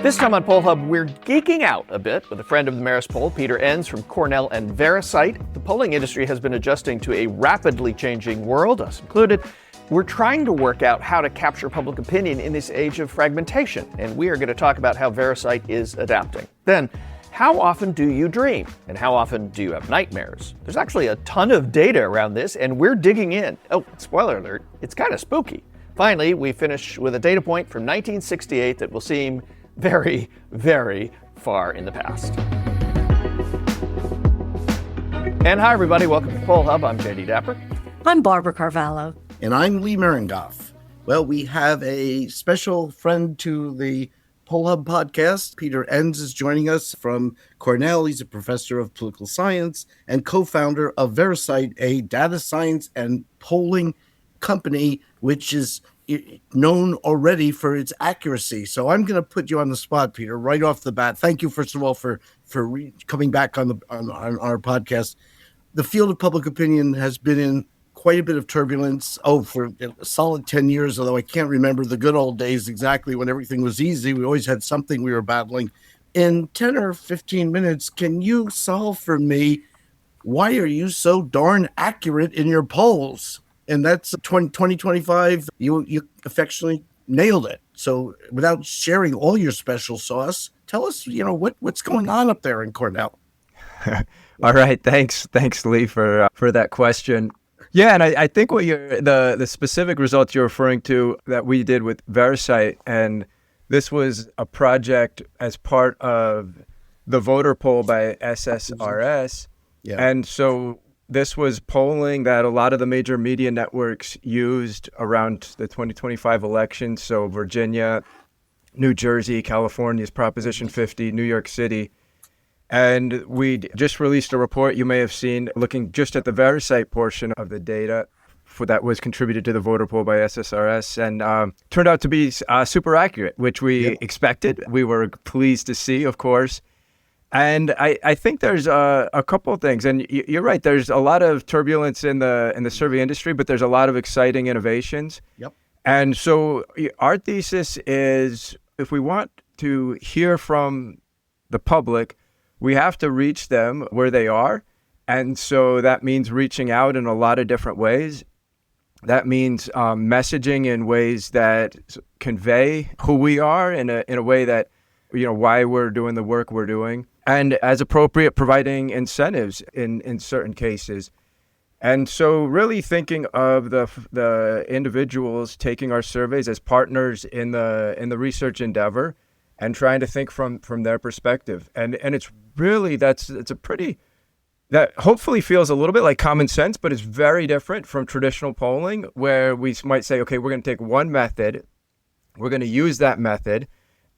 This time on Poll Hub, we're geeking out a bit with a friend of the Marist poll, Peter Enns from Cornell and Verisight. The polling industry has been adjusting to a rapidly changing world, us included. We're trying to work out how to capture public opinion in this age of fragmentation, and we are going to talk about how Verisight is adapting. Then, how often do you dream? And how often do you have nightmares? There's actually a ton of data around this, and we're digging in. Oh, spoiler alert, it's kind of spooky. Finally, we finish with a data point from 1968 that will seem very, very far in the past. And hi, everybody. Welcome to Poll Hub. I'm JD Dapper. I'm Barbara Carvalho. And I'm Lee Merengoff. Well, we have a special friend to the Poll Hub podcast. Peter Enns is joining us from Cornell. He's a professor of political science and co-founder of Verisight, a data science and polling company, which is known already for its accuracy. So I'm going to put you on the spot, Peter, right off the bat. Thank you, first of all, for coming back on our podcast. The field of public opinion has been in quite a bit of turbulence, for a solid 10 years, although I can't remember the good old days exactly when everything was easy. We always had something we were battling. In 10 or 15 minutes, can you solve for me, why are you so darn accurate in your polls? And that's 2025, you affectionately nailed it. So without sharing all your special sauce, tell us, what's going on up there in Cornell? All right. Thanks, Lee, for that question. Yeah, and I think what the specific results you're referring to that we did with Verisight, and this was a project as part of the voter poll by SSRS. Yeah. And so this was polling that a lot of the major media networks used around the 2025 election. So Virginia, New Jersey, California's Proposition 50, New York City. And we just released a report you may have seen looking just at the Verisight portion of the data that was contributed to the voter poll by SSRS, and turned out to be super accurate, which we expected. We were pleased to see, of course. And I think there's a couple of things, and you're right. There's a lot of turbulence in the survey industry, but there's a lot of exciting innovations. Yep. And so our thesis is, if we want to hear from the public, we have to reach them where they are. And so that means reaching out in a lot of different ways. That means messaging in ways that convey who we are in a way that, why we're doing the work we're doing. And as appropriate, providing incentives in certain cases. And so really thinking of the individuals taking our surveys as partners in the research endeavor, and trying to think from their perspective. And it's really, it's a pretty, that hopefully feels a little bit like common sense, but it's very different from traditional polling, where we might say, okay, we're going to take one method, we're going to use that method,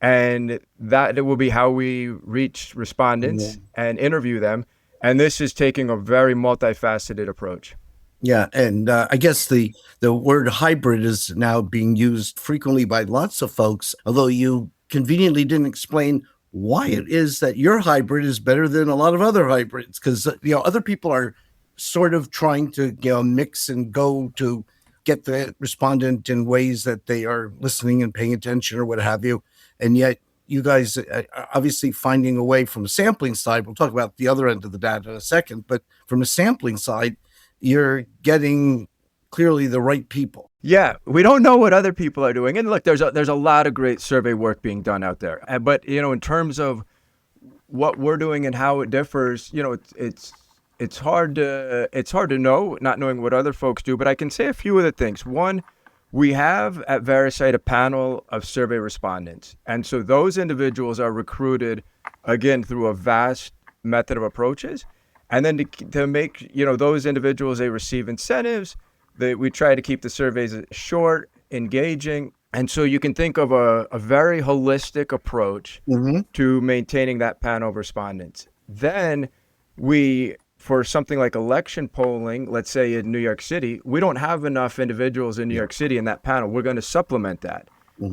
and that will be how we reach respondents and interview them. And this is taking a very multifaceted approach. Yeah, and I guess the word hybrid is now being used frequently by lots of folks, although you conveniently didn't explain why it is that your hybrid is better than a lot of other hybrids, because other people are sort of trying to mix and go to get the respondent in ways that they are listening and paying attention or what have you, and yet you guys are obviously finding a way from a sampling side. We'll talk about the other end of the data in a second, but from a sampling side, you're getting clearly the right people. Yeah, we don't know what other people are doing. And look, there's a lot of great survey work being done out there. But, in terms of what we're doing and how it differs, it's hard to know, not knowing what other folks do. But I can say a few of the things. One, we have at Verisight a panel of survey respondents. And so those individuals are recruited, again, through a vast method of approaches. And then to make, those individuals, they receive incentives. We try to keep the surveys short, engaging. And so you can think of a very holistic approach to maintaining that panel of respondents. Then for something like election polling, let's say in New York City, we don't have enough individuals in New York City in that panel. We're going to supplement that.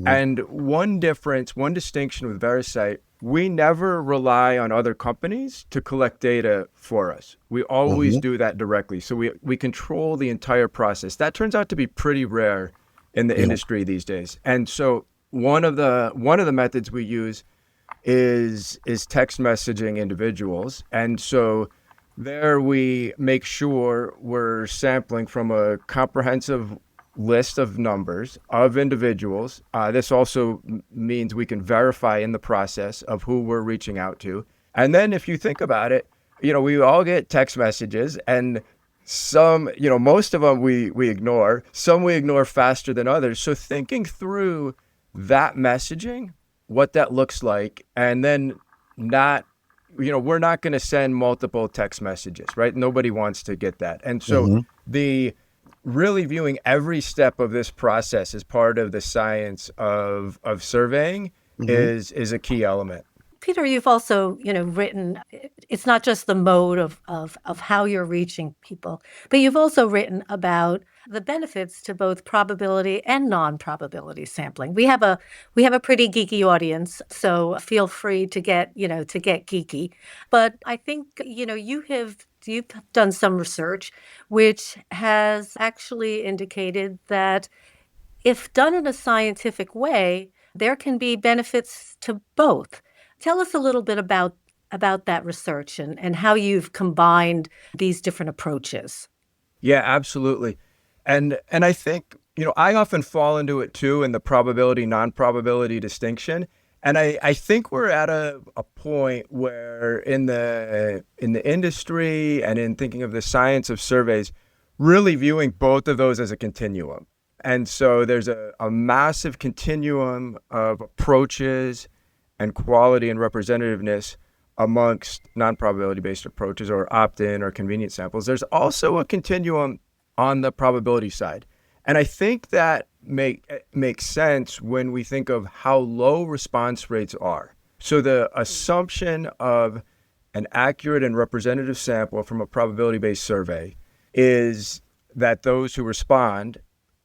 And one distinction with Verisight, we never rely on other companies to collect data for us. We always do that directly. So we control the entire process. That turns out to be pretty rare in the industry these days. And so one of the methods we use is text messaging individuals. And so there we make sure we're sampling from a comprehensive list of numbers of individuals. This also means we can verify in the process of who we're reaching out to. And then if you think about it, we all get text messages, and some, most of them we ignore. Some we ignore faster than others. So thinking through that messaging, what that looks like, and then we're not going to send multiple text messages, right? Nobody wants to get that. And so the really viewing every step of this process as part of the science of surveying is a key element. Peter, you've also, written, it's not just the mode of how you're reaching people, but you've also written about the benefits to both probability and non-probability sampling. We have a pretty geeky audience, so feel free to get geeky. But I think, you've done some research which has actually indicated that if done in a scientific way, there can be benefits to both. Tell us a little bit about that research and how you've combined these different approaches. Yeah, absolutely. And I think, I often fall into it too, in the probability, non-probability distinction. And I think we're at a point where in the industry and in thinking of the science of surveys, really viewing both of those as a continuum. And so there's a massive continuum of approaches and quality and representativeness amongst non-probability based approaches or opt-in or convenience samples. There's also a continuum on the probability side. And I think that makes sense when we think of how low response rates are. So the assumption of an accurate and representative sample from a probability-based survey is that those who respond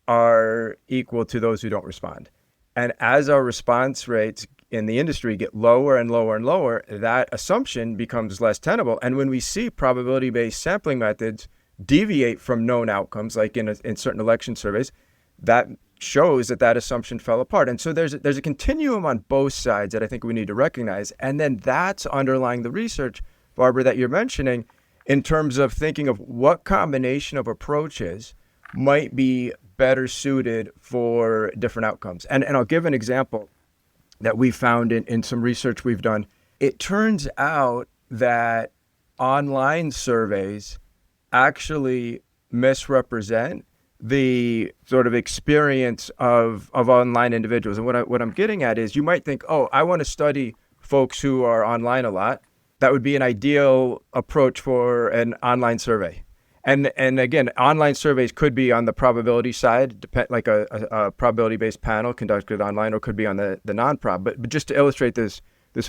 are equal to those who don't respond. And as our response rates in the industry get lower and lower and lower, that assumption becomes less tenable. And when we see probability-based sampling methods deviate from known outcomes, like in certain election surveys, that shows that assumption fell apart. And so there's a continuum on both sides that I think we need to recognize. And then that's underlying the research, Barbara, that you're mentioning in terms of thinking of what combination of approaches might be better suited for different outcomes. And I'll give an example that we found in some research we've done. It turns out that online surveys actually misrepresent the sort of experience of online individuals. And what I'm getting at is, you might think, oh, I want to study folks who are online a lot. That would be an ideal approach for an online survey. And again, online surveys could be on the probability side, like a probability-based panel conducted online, or could be on the non-prob. But just to illustrate this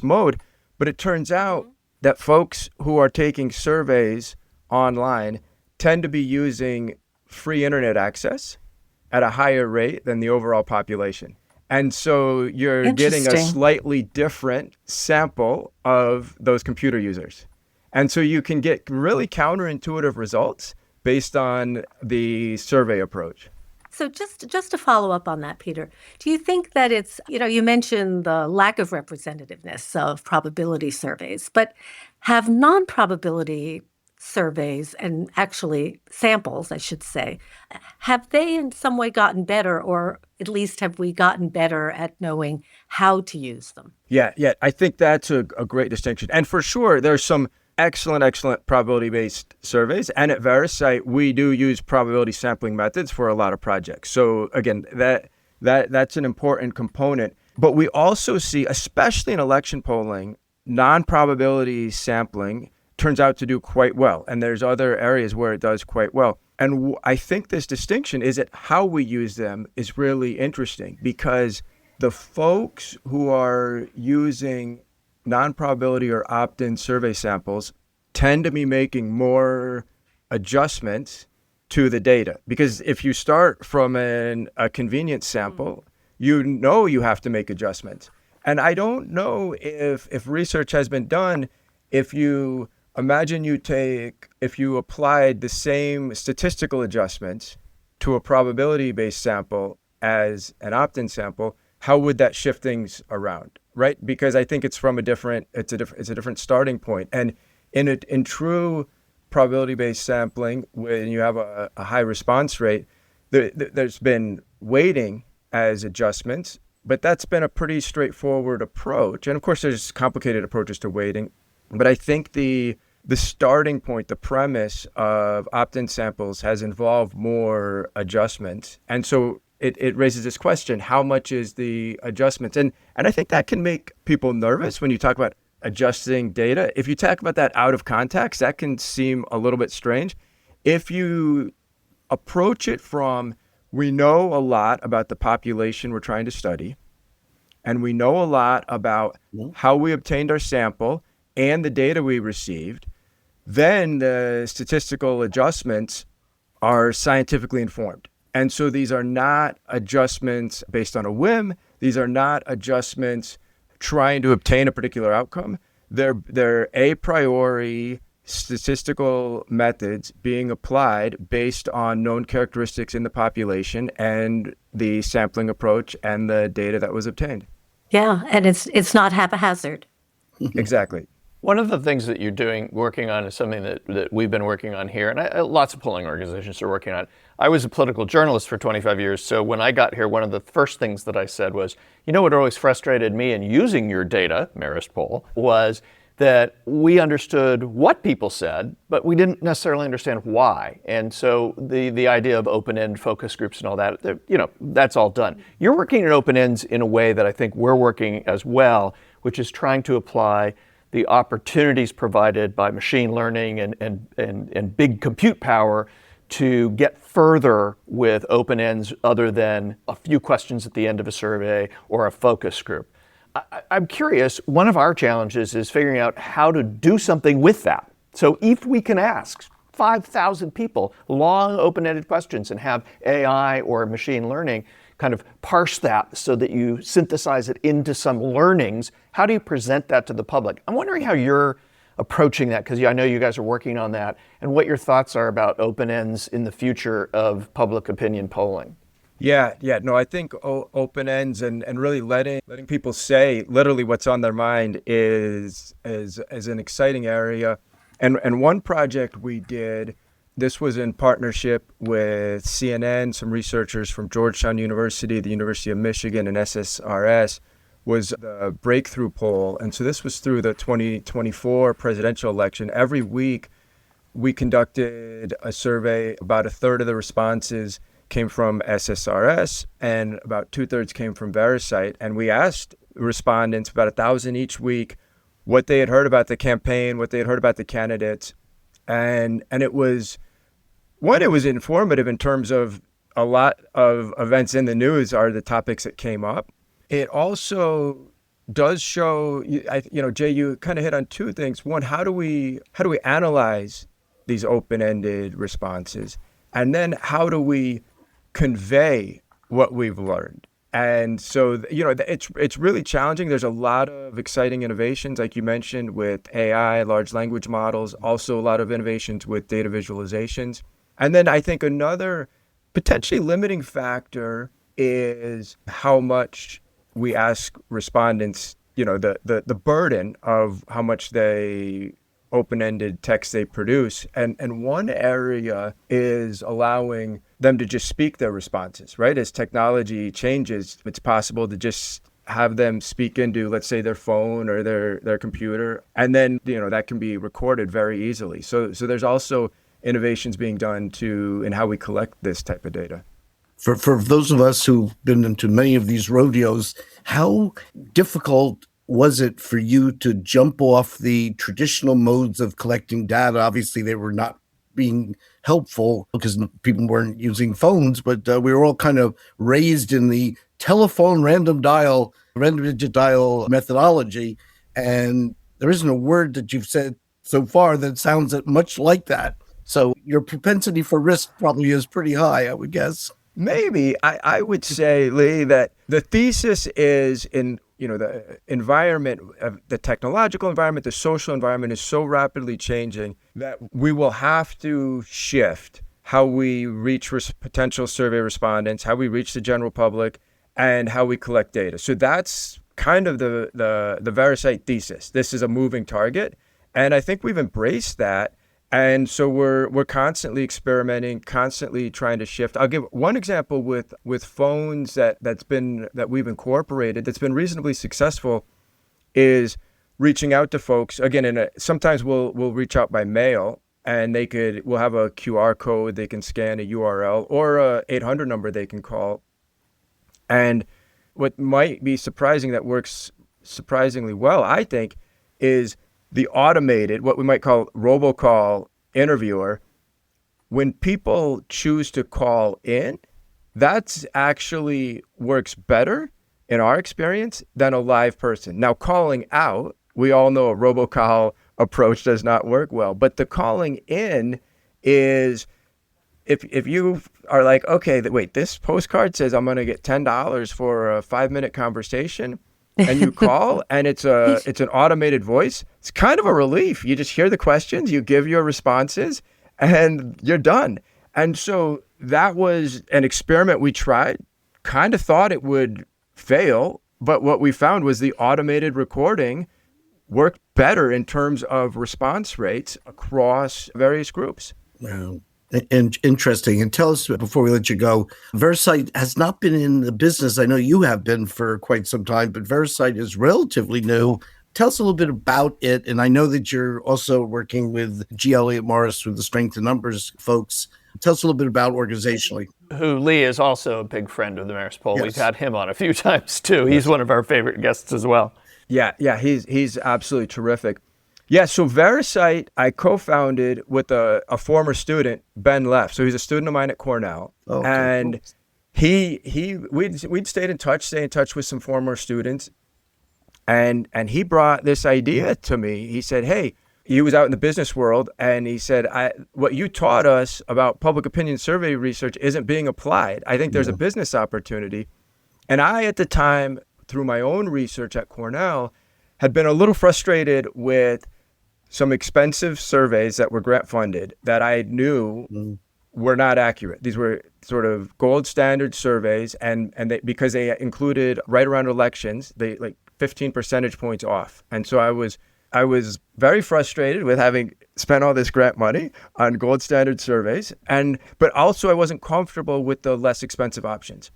mode, but it turns out that folks who are taking surveys online tend to be using free internet access at a higher rate than the overall population. And so you're getting a slightly different sample of those computer users. And so you can get really counterintuitive results based on the survey approach. So just to follow up on that, Peter, do you think that it's, you mentioned the lack of representativeness of probability surveys, but have non-probability surveys, and actually samples, I should say, have they in some way gotten better, or at least have we gotten better at knowing how to use them? Yeah, I think that's a great distinction. And for sure, there's some excellent probability-based surveys. And at Verisight, we do use probability sampling methods for a lot of projects. So again, that's an important component. But we also see, especially in election polling, non-probability sampling turns out to do quite well. And there's other areas where it does quite well. And I think this distinction is that how we use them is really interesting, because the folks who are using non-probability or opt-in survey samples tend to be making more adjustments to the data. Because if you start from a convenience sample, you have to make adjustments. And I don't know if research has been done, if you applied the same statistical adjustments to a probability-based sample as an opt-in sample, how would that shift things around, right? Because I think it's from it's a different starting point. And in true probability-based sampling, when you have a high response rate, there's been weighting as adjustments, but that's been a pretty straightforward approach. And of course, there's complicated approaches to weighting. But I think the starting point, the premise of opt-in samples has involved more adjustments. And so it raises this question, how much is the adjustments? And I think that can make people nervous when you talk about adjusting data. If you talk about that out of context, that can seem a little bit strange. If you approach it from, we know a lot about the population we're trying to study, and we know a lot about how we obtained our sample and the data we received, then the statistical adjustments are scientifically informed. And so these are not adjustments based on a whim. These are not adjustments trying to obtain a particular outcome. They're a priori statistical methods being applied based on known characteristics in the population and the sampling approach and the data that was obtained. Yeah, and it's not haphazard. Exactly. One of the things that you're working on is something that we've been working on here, and lots of polling organizations are working on. I was a political journalist for 25 years, so when I got here, one of the first things that I said was, what always frustrated me in using your data, Marist poll, was that we understood what people said, but we didn't necessarily understand why. And so the idea of open-end focus groups and all that, that's all done. You're working at open ends in a way that I think we're working as well, which is trying to apply the opportunities provided by machine learning and big compute power to get further with open ends other than a few questions at the end of a survey or a focus group. I'm curious, one of our challenges is figuring out how to do something with that. So if we can ask 5,000 people long open-ended questions and have AI or machine learning kind of parse that so that you synthesize it into some learnings, how do you present that to the public? I'm wondering how you're approaching that, because I know you guys are working on that, and what your thoughts are about open ends in the future of public opinion polling. Yeah. No, I think open ends and really letting people say literally what's on their mind is an exciting area. And one project we did, this was in partnership with CNN, some researchers from Georgetown University, the University of Michigan, and SSRS, was the breakthrough poll. And so this was through the 2024 presidential election. Every week, we conducted a survey. About a third of the responses came from SSRS, and about 2/3 came from Verisight. And we asked respondents, about 1,000 each week, what they had heard about the campaign, what they had heard about the candidates. And it was informative in terms of a lot of events in the news are the topics that came up. It also does show, Jay, you kind of hit on two things. One, how do we analyze these open-ended responses? And then how do we convey what we've learned? And so, it's really challenging. There's a lot of exciting innovations, like you mentioned, with AI, large language models, also a lot of innovations with data visualizations. And then I think another potentially limiting factor is how much we ask respondents, the burden of how much open-ended text they produce. And one area is allowing them to just speak their responses, right? As technology changes, it's possible to just have them speak into, let's say, their phone or their computer, and then, that can be recorded very easily. So there's also innovations being done in how we collect this type of data. For those of us who've been into many of these rodeos, how difficult was it for you to jump off the traditional modes of collecting data? Obviously, they were not being helpful because people weren't using phones, but we were all kind of raised in the telephone random digit dial methodology. And there isn't a word that you've said so far that sounds much like that. So your propensity for risk probably is pretty high, I would guess. Maybe. I would say, Lee, that the thesis is in, the environment, the technological environment, the social environment is so rapidly changing that we will have to shift how we reach potential survey respondents, how we reach the general public, and how we collect data. So that's kind of the Verisight thesis. This is a moving target. And I think we've embraced that. And so we're constantly experimenting, constantly trying to shift. I'll give one example with phones that we've incorporated that's been reasonably successful is reaching out to folks. Again, sometimes we'll reach out by mail, and we'll have a QR code they can scan, a URL, or a 800 number they can call. And what might be surprising that works surprisingly well, I think, is the automated, what we might call robocall interviewer. When people choose to call in, that's actually works better in our experience than a live person. Now, calling out, we all know a robocall approach does not work well, but the calling in is, if you are like, okay, wait, this postcard says I'm going to get $10 for a 5-minute conversation, and you call and it's an automated voice, it's kind of a relief. You just hear the questions, you give your responses, and you're done. And so that was an experiment we tried, kind of thought it would fail, but what we found was the automated recording worked better in terms of response rates across various groups. Wow. And interesting. And tell us, before we let you go, Verisight has not been in the business. I know you have been for quite some time, but Verisight is relatively new. Tell us a little bit about it. And I know that you're also working with G. Elliott Morris with the Strength in Numbers folks. Tell us a little bit about organizationally. Who Lee is also a big friend of the Marist Poll. Yes. We've had him on a few times too. He's one of our favorite guests as well. Yeah, he's absolutely terrific. Yeah, so Verisight, I co-founded with a former student, Ben Leff. So he's a student of mine at Cornell. Oh, okay, and cool. we'd stay in touch with some former students. And he brought this idea to me. He said, hey, he was out in the business world, and he said, what you taught us about public opinion survey research isn't being applied. I think there's a business opportunity. And I, at the time, through my own research at Cornell, had been a little frustrated with some expensive surveys that were grant funded that I knew were not accurate. These were sort of gold standard surveys, and because they included right around elections, they like 15 percentage points off. And so I was very frustrated with having spent all this grant money on gold standard surveys, but also I wasn't comfortable with the less expensive options.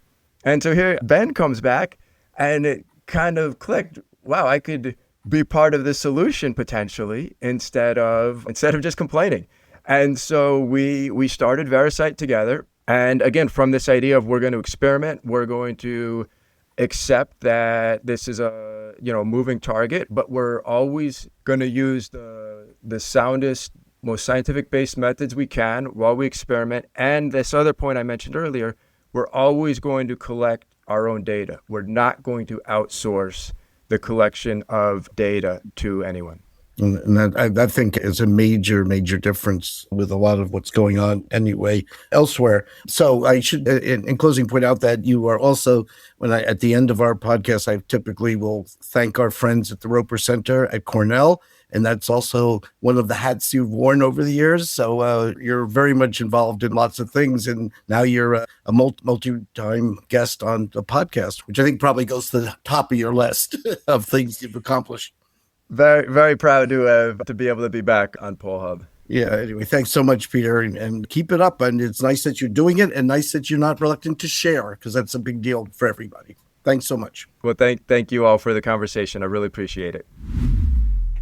And so here Ben comes back, and it kind of clicked. Wow, I could be part of the solution potentially instead of just complaining. And so we started Verisight together. And again, from this idea of we're going to experiment, we're going to accept that this is a moving target, but we're always going to use the soundest, most scientific-based methods we can while we experiment. And this other point I mentioned earlier, we're always going to collect our own data. We're not going to outsource the collection of data to anyone. And that, I think, is a major, major difference with a lot of what's going on anyway elsewhere. So I should, in closing, point out that you are also, at the end of our podcast, I typically will thank our friends at the Roper Center at Cornell. And that's also one of the hats you've worn over the years. So you're very much involved in lots of things. And now you're a multi-time guest on the podcast, which I think probably goes to the top of your list of things you've accomplished. Very, very proud to be able to be back on Poll Hub. Yeah, anyway, thanks so much, Peter, and keep it up. And it's nice that you're doing it, and nice that you're not reluctant to share, because that's a big deal for everybody. Thanks so much. Well, thank you all for the conversation. I really appreciate it.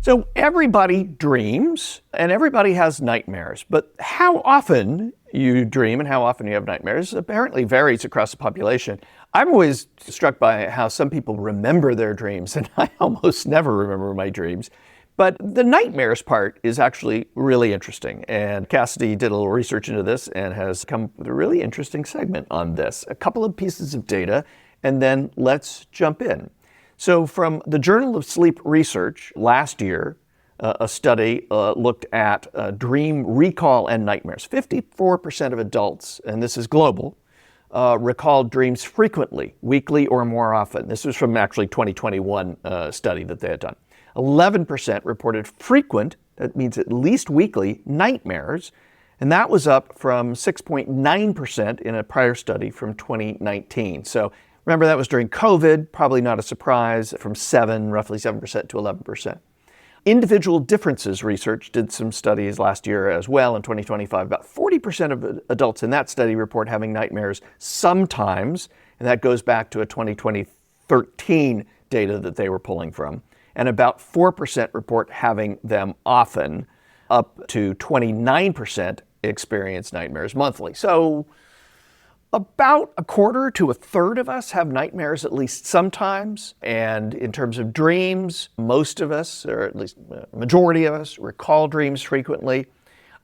So everybody dreams and everybody has nightmares, but how often you dream and how often you have nightmares apparently varies across the population. I'm always struck by how some people remember their dreams, and I almost never remember my dreams. But the nightmares part is actually really interesting. And Cassidy did a little research into this and has come up with a really interesting segment on this. A couple of pieces of data, and then let's jump in. So from the Journal of Sleep Research last year, a study looked at dream recall and nightmares. 54% of adults, and this is global, recalled dreams frequently, weekly or more often. This was from actually 2021 study that they had done. 11% reported frequent, that means at least weekly, nightmares, and that was up from 6.9% in a prior study from 2019. So Remember, that was during COVID, probably not a surprise, from roughly 7% to 11%. Individual differences research did some studies last year as well in 2025. About 40% of adults in that study report having nightmares sometimes, and that goes back to a 2013 data that they were pulling from. And about 4% report having them often, up to 29% experience nightmares monthly. So about a quarter to a third of us have nightmares at least sometimes. And in terms of dreams, most of us, or at least a majority of us, recall dreams frequently.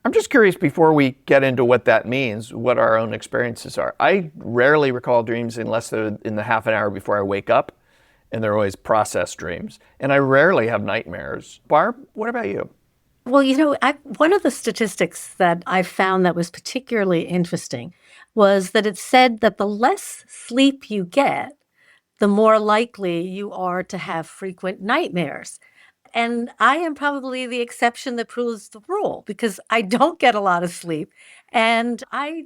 I'm just curious, before we get into what that means, what our own experiences are. I rarely recall dreams unless they're in the half an hour before I wake up, and they're always processed dreams. And I rarely have nightmares. Barb, what about you? Well, one of the statistics that I found that was particularly interesting was that it said that the less sleep you get, the more likely you are to have frequent nightmares. And I am probably the exception that proves the rule, because I don't get a lot of sleep and I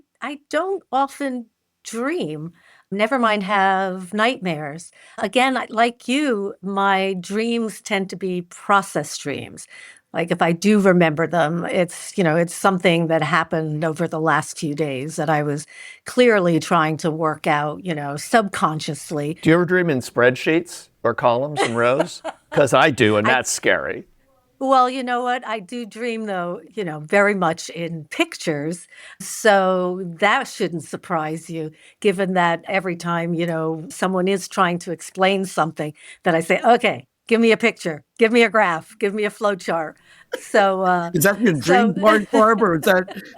don't often dream, never mind have nightmares. Again, like you, my dreams tend to be process dreams. Like if I do remember them, it's something that happened over the last few days that I was clearly trying to work out, subconsciously. Do you ever dream in spreadsheets or columns and rows? Because I do, and that's scary. Well, you know what? I do dream, though, very much in pictures. So that shouldn't surprise you, given that every time, someone is trying to explain something, that I say, okay, give me a picture, give me a graph, give me a flow chart. So is that your dream part, Barb, or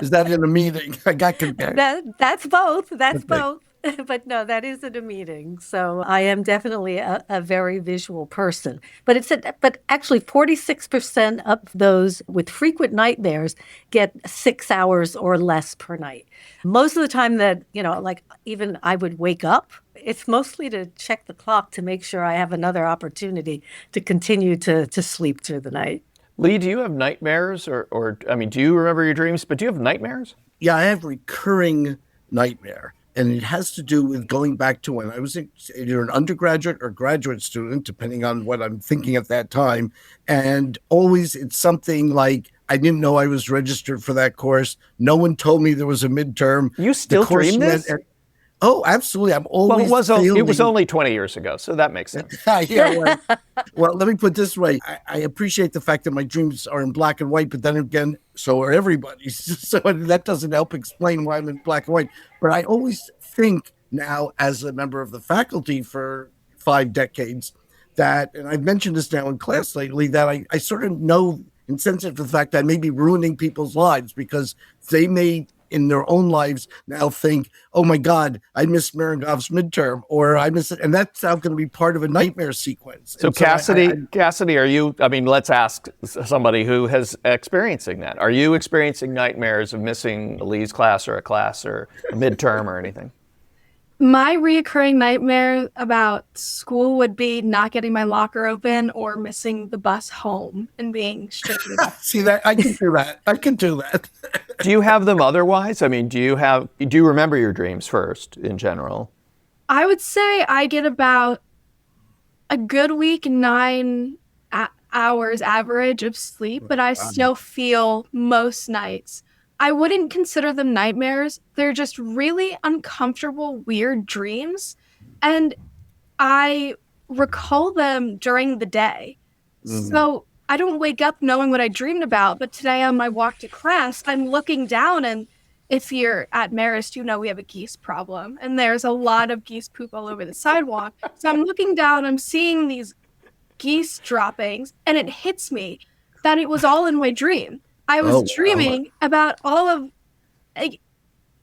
is that in a meeting? I got confused. That's both. That's both. But no, that is at a meeting. So I am definitely a very visual person. But but actually 46% of those with frequent nightmares get 6 hours or less per night. Most of the time that, like even I would wake up, it's mostly to check the clock to make sure I have another opportunity to continue to sleep through the night. Lee, do you have nightmares or do you remember your dreams, but do you have nightmares? Yeah, I have recurring nightmare. And it has to do with going back to when I was either an undergraduate or graduate student, depending on what I'm thinking at that time. And always it's something like, I didn't know I was registered for that course. No one told me there was a midterm. You still dream this? Oh, absolutely. I'm always it was only 20 years ago, so that makes sense. Yeah, well, let me put it this way. I appreciate the fact that my dreams are in black and white, but then again, so are everybody's. So that doesn't help explain why I'm in black and white. But I always think now, as a member of the faculty for 5 decades, that, and I've mentioned this now in class lately, that I sort of know and sensitive to the fact that I may be ruining people's lives because they may in their own lives now think, oh my God, I missed Maringoff's midterm, or I miss it. And that's now going to be part of a nightmare sequence. So Cassidy, are you, let's ask somebody who is experiencing that. Are you experiencing nightmares of missing Lee's class or a midterm or anything? My reoccurring nightmare about school would be not getting my locker open or missing the bus home and being stranded. See that? I can do that. Do you have them otherwise? Do you remember your dreams first in general? I would say I get about a good week, 9 hours average of sleep, but I still feel most nights. I wouldn't consider them nightmares. They're just really uncomfortable, weird dreams. And I recall them during the day. So I don't wake up knowing what I dreamed about. But today on my walk to class, I'm looking down, and if you're at Marist, we have a geese problem. And there's a lot of geese poop all over the sidewalk. So I'm looking down, I'm seeing these geese droppings, and it hits me that it was all in my dream. I was dreaming about all of,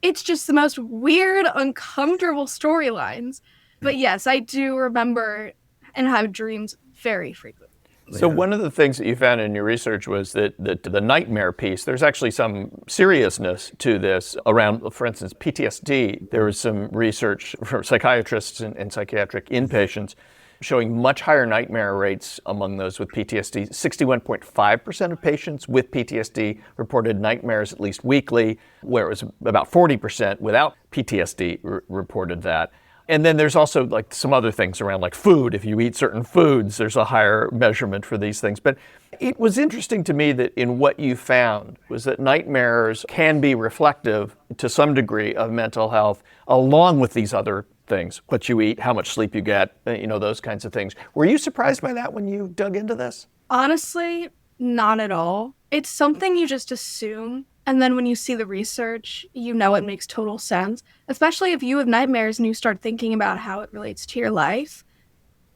it's just the most weird, uncomfortable storylines. But yes, I do remember and have dreams very frequently. So one of the things that you found in your research was that the nightmare piece, there's actually some seriousness to this around, for instance, PTSD. There was some research from psychiatrists and psychiatric inpatients showing much higher nightmare rates among those with PTSD. 61.5% of patients with PTSD reported nightmares at least weekly, where it was about 40% without PTSD reported that. And then there's also like some other things around like food. If you eat certain foods, there's a higher measurement for these things. But it was interesting to me that in what you found was that nightmares can be reflective to some degree of mental health, along with these other things, what you eat, how much sleep you get, those kinds of things. Were you surprised by that when you dug into this? Honestly, not at all. It's something you just assume. And then when you see the research, you know it makes total sense, especially if you have nightmares and you start thinking about how it relates to your life.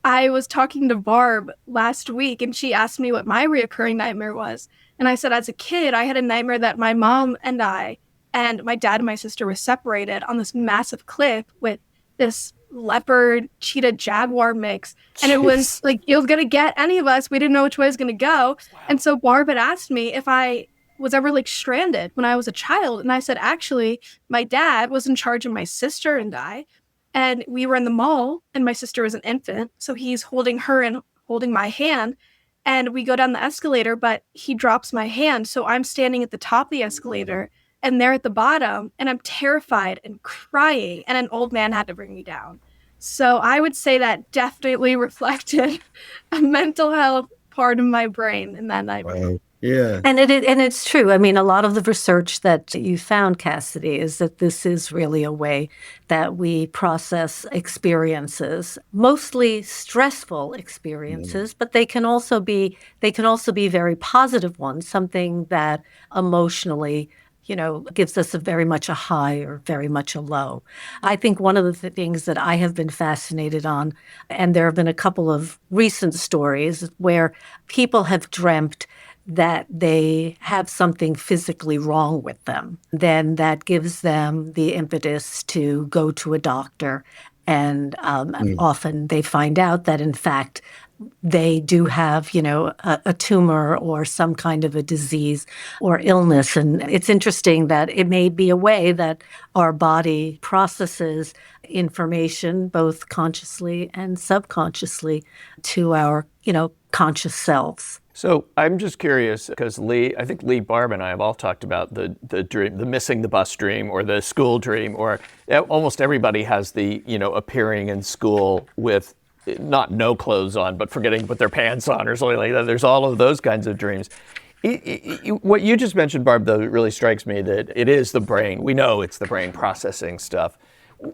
I was talking to Barb last week and she asked me what my reoccurring nightmare was. And I said, as a kid, I had a nightmare that my mom and I and my dad and my sister were separated on this massive cliff with this leopard, cheetah, jaguar mix. And it was like, it was going to get any of us. We didn't know which way it was going to go. Wow. And so Barb had asked me if I was ever like stranded when I was a child. And I said, actually, my dad was in charge of my sister and I. And we were in the mall and my sister was an infant. So he's holding her and holding my hand. And we go down the escalator, but he drops my hand. So I'm standing at the top of the escalator and they're at the bottom. And I'm terrified and crying. And an old man had to bring me down. So I would say that definitely reflected a mental health part of my brain in that nightmare. Wow. Yeah. And it's true. I mean, a lot of the research that you found, Cassidy, is that this is really a way that we process experiences, mostly stressful experiences, but they can also be very positive ones, something that emotionally gives us very much a high or very much a low. I think one of the things that I have been fascinated on, and there have been a couple of recent stories where people have dreamt that they have something physically wrong with them, then that gives them the impetus to go to a doctor. And often they find out that, in fact, they do have, a tumor or some kind of a disease or illness. And it's interesting that it may be a way that our body processes information, both consciously and subconsciously, to our, conscious selves. So I'm just curious because I think Lee, Barb, and I have all talked about the dream, the missing the bus dream or the school dream, or almost everybody has the, appearing in school with not no clothes on, but forgetting to put their pants on or something like that. There's all of those kinds of dreams. What you just mentioned, Barb, though, really strikes me that it is the brain. We know it's the brain processing stuff.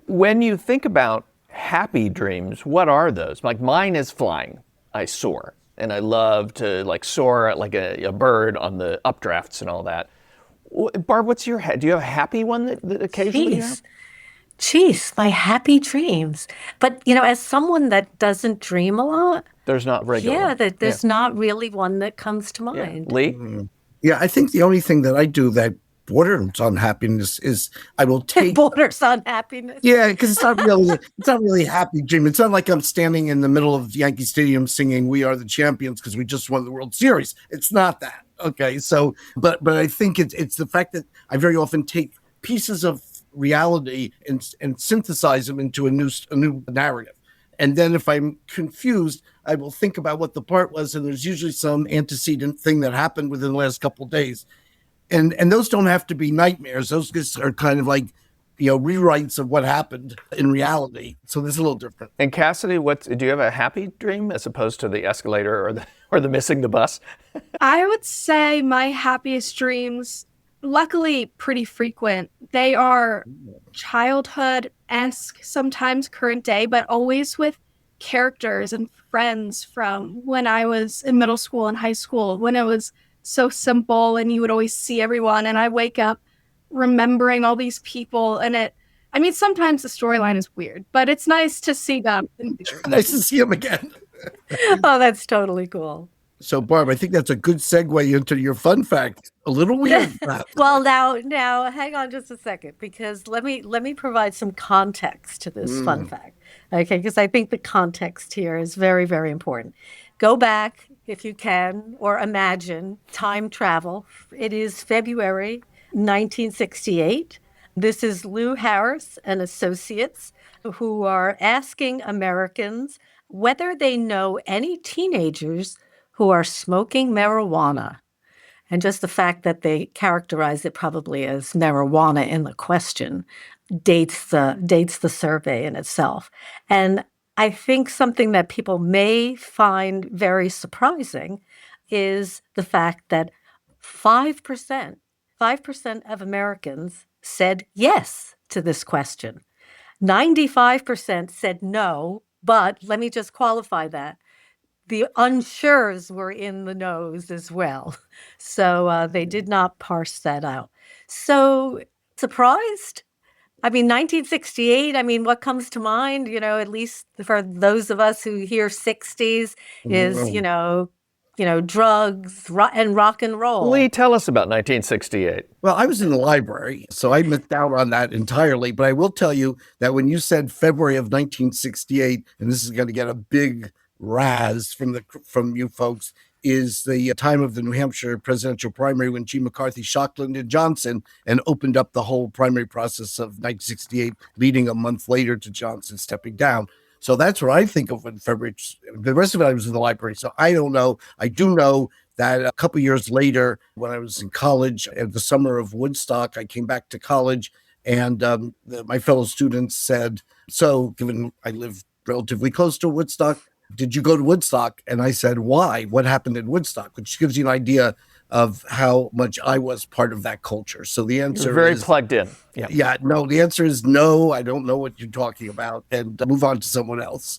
When you think about happy dreams, what are those? Like mine is flying. I soar. And I love to soar like a bird on the updrafts and all that. Barb, what's your do you have a happy one that occasionally you have? Jeez, my happy dreams. But, as someone that doesn't dream a lot. There's not regular. Yeah, there's not really one that comes to mind. Yeah. Lee? Mm-hmm. Yeah, I think the only thing that I do that borders on happiness is I will take borders on happiness. Yeah, because it's not really a happy dream. It's not like I'm standing in the middle of Yankee Stadium singing "We Are the Champions" because we just won the World Series. It's not that. Okay, so but I think it's the fact that I very often take pieces of reality and synthesize them into a new narrative. And then if I'm confused, I will think about what the part was, and there's usually some antecedent thing that happened within the last couple of days. And those don't have to be nightmares. Those just are kind of like, rewrites of what happened in reality. So this is a little different. And Cassidy, do you have a happy dream as opposed to the escalator or the missing the bus? I would say my happiest dreams, luckily pretty frequent. They are childhood-esque, sometimes current day, but always with characters and friends from when I was in middle school and high school, when it was so simple and you would always see everyone. And I wake up remembering all these people. And sometimes the storyline is weird, but it's nice to see them. Nice to see them again. Oh, that's totally cool. So, Barb, I think that's a good segue into your fun fact. A little weird. Well, now, hang on just a second, because let me provide some context to this fun fact. Okay, because I think the context here is very, very important. Go back, if you can, or imagine time travel. It is February 1968. This is Lou Harris and Associates, who are asking Americans whether they know any teenagers who are smoking marijuana. And just the fact that they characterized it probably as marijuana in the question dates the survey in itself. And I think something that people may find very surprising is the fact that 5%, 5% of Americans said yes to this question. 95% said no, but let me just qualify that. The unsures were in the nose as well. So they did not parse that out. So surprised? I mean, 1968, I mean, what comes to mind, at least for those of us who hear 60s is, drugs and rock and roll. Lee, tell us about 1968. Well, I was in the library, so I missed out on that entirely. But I will tell you that when you said February of 1968, and this is going to get a big razz from you folks, is the time of the New Hampshire presidential primary when G. McCarthy shocked Lyndon Johnson and opened up the whole primary process of 1968, leading a month later to Johnson stepping down. So that's what I think of in February. The rest of it, I was in the library, so I don't know. I do know that a couple years later, when I was in college, in the summer of Woodstock, I came back to college, and my fellow students said, so given I live relatively close to Woodstock, did you go to Woodstock? And I said, why? What happened in Woodstock? Which gives you an idea of how much I was part of that culture. So the answer You're very is plugged in. Yeah, no, the answer is no. I don't know what you're talking about, and move on to someone else.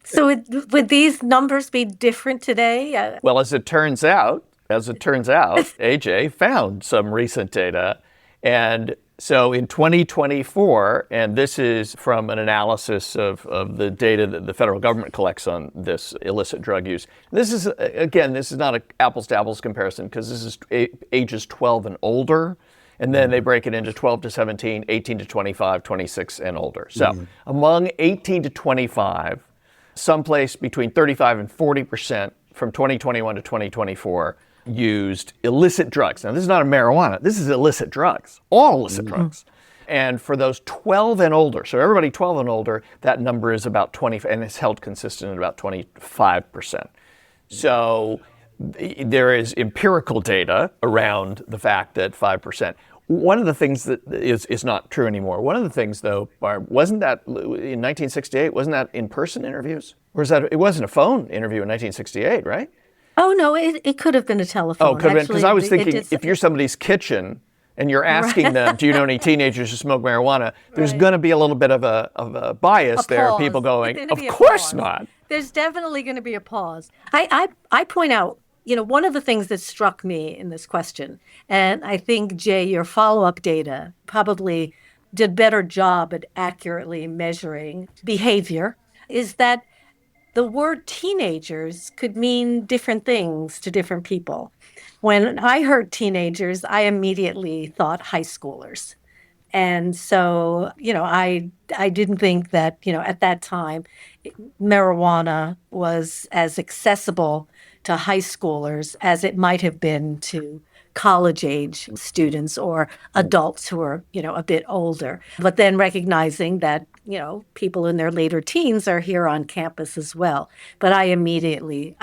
So would these numbers be different today? Well, as it turns out, AJ found some recent data. And so in 2024, and this is from an analysis of the data that the federal government collects on this illicit drug use. This is not an apples to apples comparison because this is ages 12 and older. And then they break it into 12 to 17, 18 to 25, 26 and older. So among 18 to 25, someplace between 35 and 40% from 2021 to 2024 used illicit drugs. Now, this is not a marijuana. This is illicit drugs, all illicit drugs. And for those 12 and older, so everybody 12 and older, that number is about 20, and it's held consistent at about 25%. So there is empirical data around the fact that 5%. One of the things that is not true anymore. One of the things, though, Barb, wasn't that in 1968? Wasn't that in-person interviews, or it wasn't a phone interview in 1968, right? Oh no, it could have been a telephone. Oh, could have been, because I was thinking if you're somebody's kitchen and you're asking them, do you know any teenagers who smoke marijuana? There's going to be a little bit of a bias there. People going, of course not. There's definitely going to be a pause. I point out, one of the things that struck me in this question, and I think, Jay, your follow-up data probably did a better job at accurately measuring behavior, is that the word teenagers could mean different things to different people. When I heard teenagers, I immediately thought high schoolers. And so, I didn't think that, at that time, marijuana was as accessible to high schoolers as it might have been to college age students or adults who are, a bit older. But then recognizing that, people in their later teens are here on campus as well. But I immediately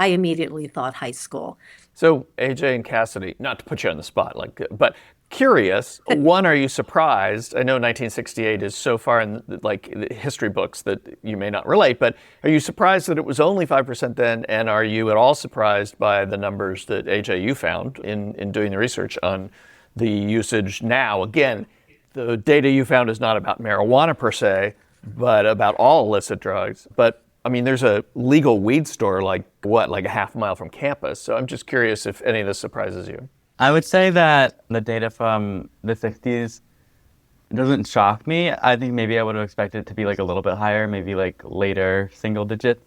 thought high school. So AJ and Cassidy, not to put you on the spot, but curious, one, are you surprised? I know 1968 is so far in the history books that you may not relate, but are you surprised that it was only 5% then? And are you at all surprised by the numbers that AJ you found in doing the research on the usage now? Again, the data you found is not about marijuana per se, but about all illicit drugs. But I mean, there's a legal weed store like a half mile from campus. So I'm just curious if any of this surprises you. I would say that the data from the 60s doesn't shock me. I think maybe I would have expected it to be a little bit higher, maybe later single digits.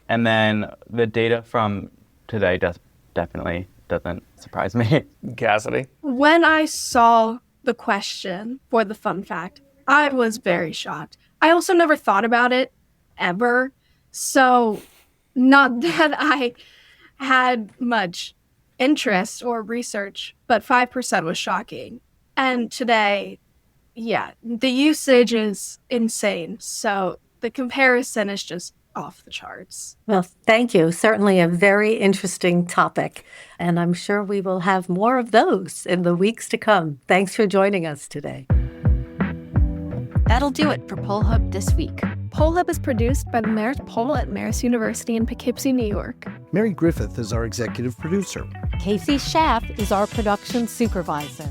And then the data from today definitely doesn't surprise me. Cassidy? When I saw the question for the fun fact, I was very shocked. I also never thought about it ever. So not that I had much interest or research, but 5% was shocking. And today, the usage is insane. So the comparison is just off the charts. Well, thank you. Certainly a very interesting topic. And I'm sure we will have more of those in the weeks to come. Thanks for joining us today. That'll do it for Poll Hub this week. Poll Hub is produced by the Marist Poll at Marist University in Poughkeepsie, New York. Mary Griffith is our executive producer. Casey Schaff is our production supervisor.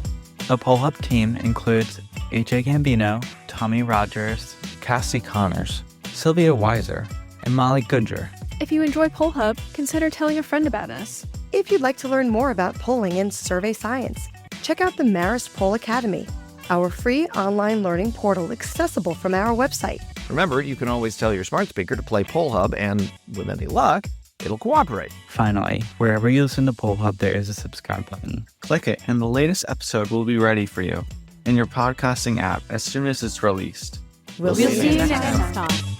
The Poll Hub team includes AJ Gambino, Tommy Rogers, Cassie Connors, Sylvia Weiser, and Molly Goodger. If you enjoy Poll Hub, consider telling a friend about us. If you'd like to learn more about polling and survey science, check out the Marist Poll Academy, our free online learning portal accessible from our website. Remember, you can always tell your smart speaker to play Poll Hub, and with any luck, it'll cooperate. Finally, wherever you listen to Poll Hub, there is a subscribe button. Click it, and the latest episode will be ready for you in your podcasting app as soon as it's released. We'll see you next time.